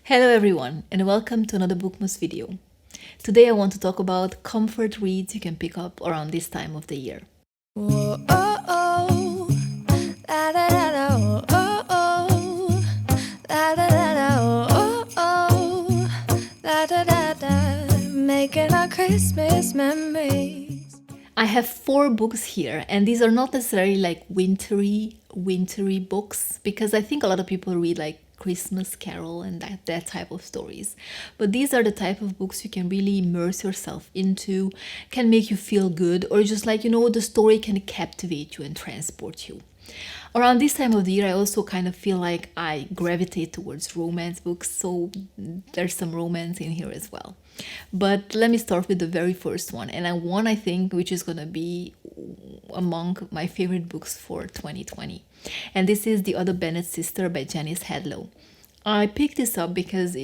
Hello everyone and welcome to another Bookmas video. Today I want to talk about comfort reads you can pick up around this time of the year. Whoa, oh, oh. La, da, da, da, oh, oh, oh. La, da, da, da, oh, oh, oh. La, da, da, da. Making our Christmas memories. I have 4 books here and these are not necessarily like wintry books because I think a lot of people read like Christmas Carol and that type of stories. But these are the type of books you can really immerse yourself into, can make you feel good, or just like, the story can captivate you and transport you. Around this time of the year, I also kind of feel like I gravitate towards romance books, so there's some romance in here as well. But let me start with the very first one, and I think, which is gonna be among my favorite books for 2020. And this is The Other Bennett Sister by Janice Hadlow. I picked this up because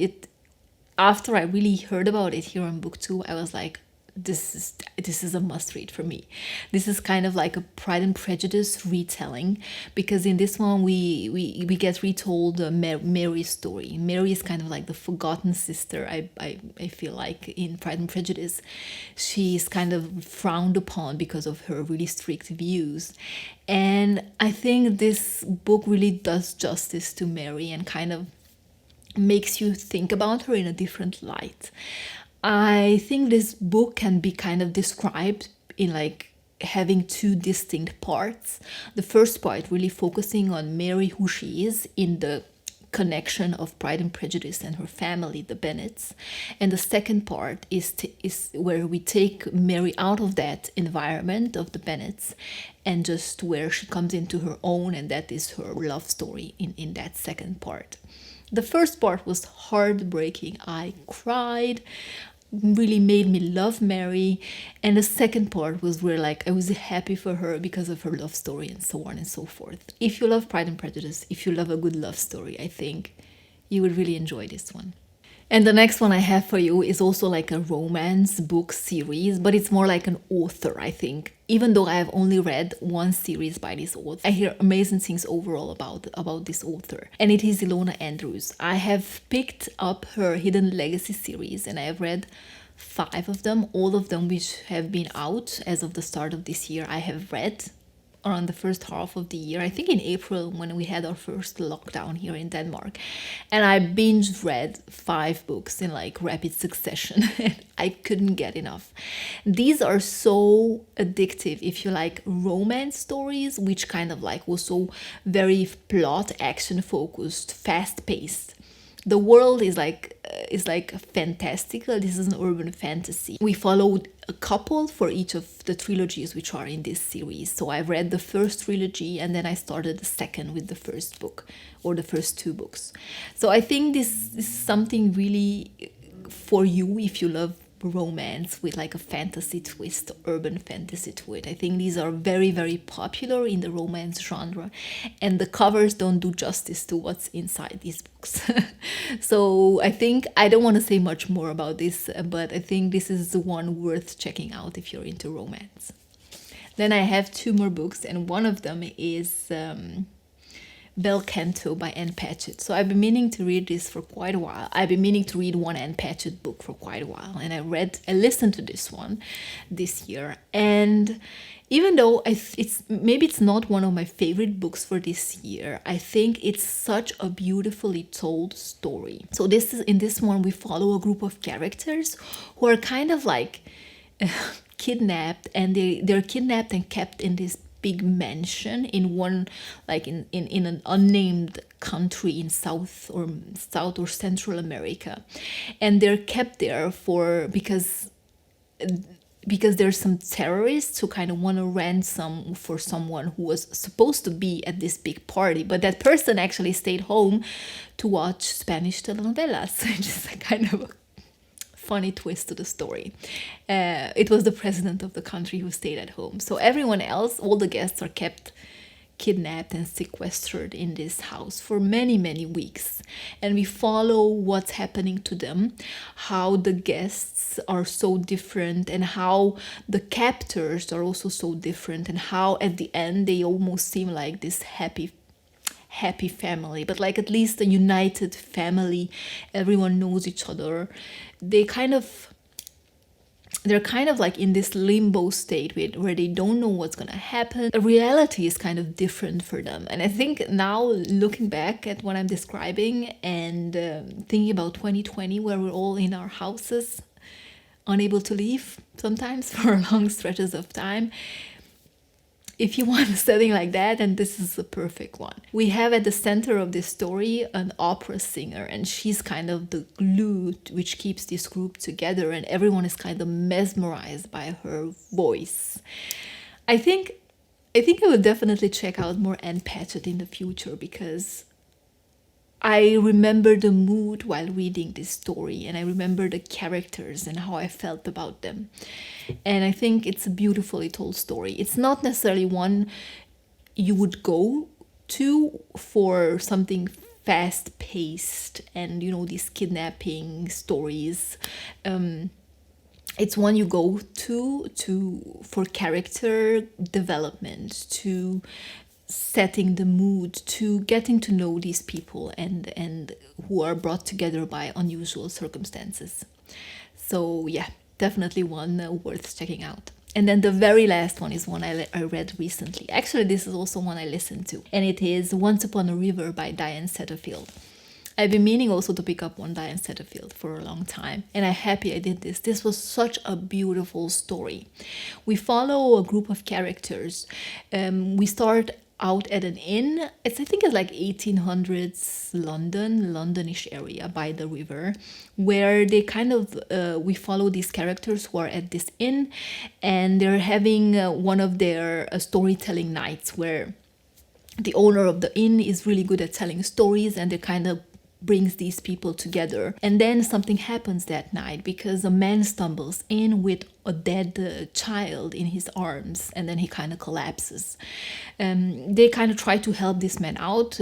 after I really heard about it here on BookTube, I was like, this is a must read for me. This is kind of like a Pride and Prejudice retelling, because in this one we get retold Mary's story. Mary is kind of like the forgotten sister. I feel like in Pride and Prejudice she's kind of frowned upon because of her really strict views, and I think this book really does justice to Mary and kind of makes you think about her in a different light. I think this book can be kind of described in like having 2 distinct parts. The first part really focusing on Mary, who she is in the connection of Pride and Prejudice and her family, the Bennetts. And the second part is where we take Mary out of that environment of the Bennetts and just where she comes into her own, and that is her love story in that second part. The first part was heartbreaking. I cried, really made me love Mary, and the second part was where like I was happy for her because of her love story and so on and so forth. If you love Pride and Prejudice, if you love a good love story, I think you would really enjoy this one. And the next one I have for you is also like a romance book series, but it's more like an author, I think. Even though I have only read one series by this author, I hear amazing things overall about this author. And it is Ilona Andrews. I have picked up her Hidden Legacy series and I have read 5 of them, all of them which have been out as of the start of this year. I have read around the first half of the year, I think in April when we had our first lockdown here in Denmark, and I binge read 5 books in like rapid succession and I couldn't get enough. These are so addictive if you like romance stories, which kind of like also very plot action focused, fast paced. The world is like fantastical. This is an urban fantasy. We followed a couple for each of the trilogies which are in this series. So I read the first trilogy and then I started the second with the first book, or the first 2 books. So I think this is something really for you if you love romance with like a fantasy twist, urban fantasy twist. I think these are very, very popular in the romance genre, and the covers don't do justice to what's inside these books. So I think I don't want to say much more about this, but I think this is the one worth checking out if you're into romance. Then I have 2 more books, and one of them is Bel Canto by Ann Pratchett. So I've been meaning to read this for quite a while. I've been meaning to read one Ann Pratchett book for quite a while, and I listened to this one this year. And even though it's not one of my favorite books for this year, I think it's such a beautifully told story. So in this one we follow a group of characters who are kind of like kidnapped, and they're kidnapped and kept in this big mansion in one, like in an unnamed country in South or Central America, and they're kept there because there's some terrorists who kind of want to ransom for someone who was supposed to be at this big party, but that person actually stayed home to watch Spanish telenovelas, which is a kind of a funny twist to the story. It was the president of the country who stayed at home. So everyone else, all the guests, are kept kidnapped and sequestered in this house for many, many weeks. And we follow what's happening to them, how the guests are so different, and how the captors are also so different, and how at the end they almost seem like this happy happy family, but like at least a united family. Everyone knows each other. They're kind of like in this limbo state where they don't know what's going to happen. The reality is kind of different for them. And I think now, looking back at what I'm describing and thinking about 2020, where we're all in our houses, unable to leave sometimes for long stretches of time, if you want a setting like that, then this is the perfect one. We have at the center of this story an opera singer, and she's kind of the glue which keeps this group together, and everyone is kind of mesmerized by her voice. I think I will definitely check out more Ann Pratchett in the future, because I remember the mood while reading this story, and I remember the characters and how I felt about them. And I think it's a beautifully told story. It's not necessarily one you would go to for something fast-paced and, these kidnapping stories. It's one you go to for character development, to setting the mood, to getting to know these people and who are brought together by unusual circumstances. So yeah, definitely one worth checking out. And then the very last one is one I read recently. Actually, this is also one I listened to, and it is Once Upon a River by Diane Setterfield. I've been meaning also to pick up one Diane Setterfield for a long time, and I'm happy I did this. This was such a beautiful story. We follow a group of characters. We start out at an inn. I think it's like 1800s Londonish area by the river, where they kind of we follow these characters who are at this inn, and they're having one of their storytelling nights where the owner of the inn is really good at telling stories, and they kind of brings these people together. And then something happens that night, because a man stumbles in with a dead child in his arms, and then he kind of collapses. They kind of try to help this man out,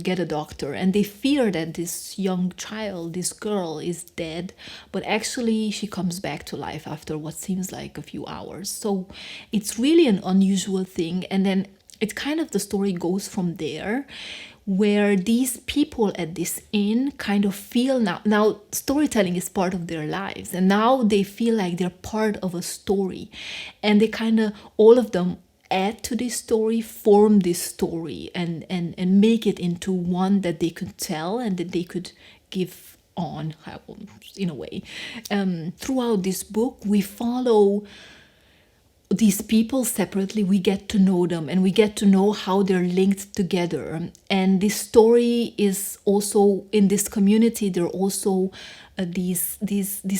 get a doctor, and they fear that this young child, this girl, is dead, but actually she comes back to life after what seems like a few hours. So it's really an unusual thing. And then it kind of, the story goes from there, where these people at this inn kind of feel now storytelling is part of their lives, and now they feel like they're part of a story, and they kind of, all of them, add to this story, form this story, and make it into one that they could tell and that they could give on, in a way. Throughout this book, we follow these people separately. We get to know them, and we get to know how they're linked together. And this story is also, in this community, there are also these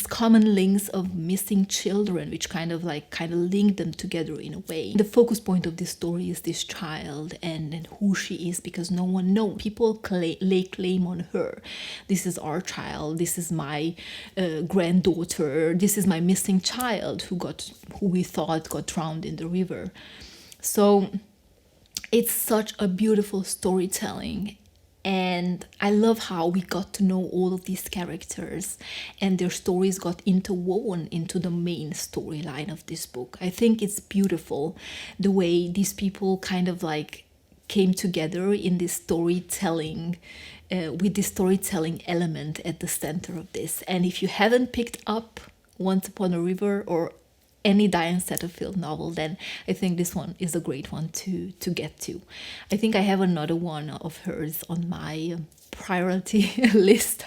common links of missing children, which kind of link them together in a way. The focus point of this story is this child and who she is, because no one knows. People lay claim on her. This is our child. This is my granddaughter. This is my missing child who we thought got drowned in the river. So it's such a beautiful storytelling. And I love how we got to know all of these characters, and their stories got interwoven into the main storyline of this book. I think it's beautiful the way these people kind of came together in this storytelling, with this storytelling element at the center of this. And if you haven't picked up Once Upon a River or any Diane Setterfield novel, then I think this one is a great one to get to. I think I have another one of hers on my priority list,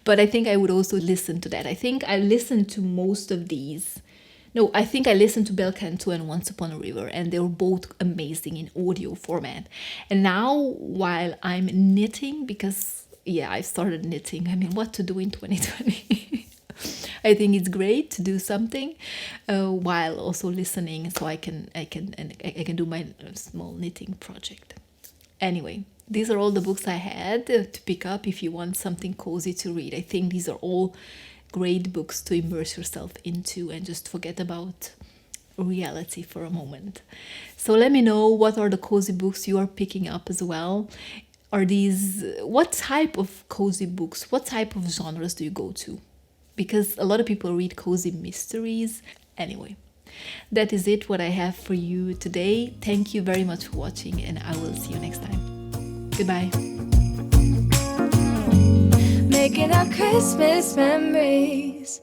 but I think I would also listen to that. I think I listened to most of these. No, I think I listened to Bel Canto and Once Upon a River, and they were both amazing in audio format. And now, while I'm knitting, because I started knitting, what to do in 2020? I think it's great to do something while also listening, so I can do my small knitting project. Anyway, these are all the books I had to pick up if you want something cozy to read. I think these are all great books to immerse yourself into and just forget about reality for a moment. So let me know, what are the cozy books you are picking up as well? What type of cozy books, what type of genres do you go to? Because a lot of people read cozy mysteries. Anyway, that is it, what I have for you today. Thank you very much for watching, and I will see you next time. Goodbye. Making our Christmas memories.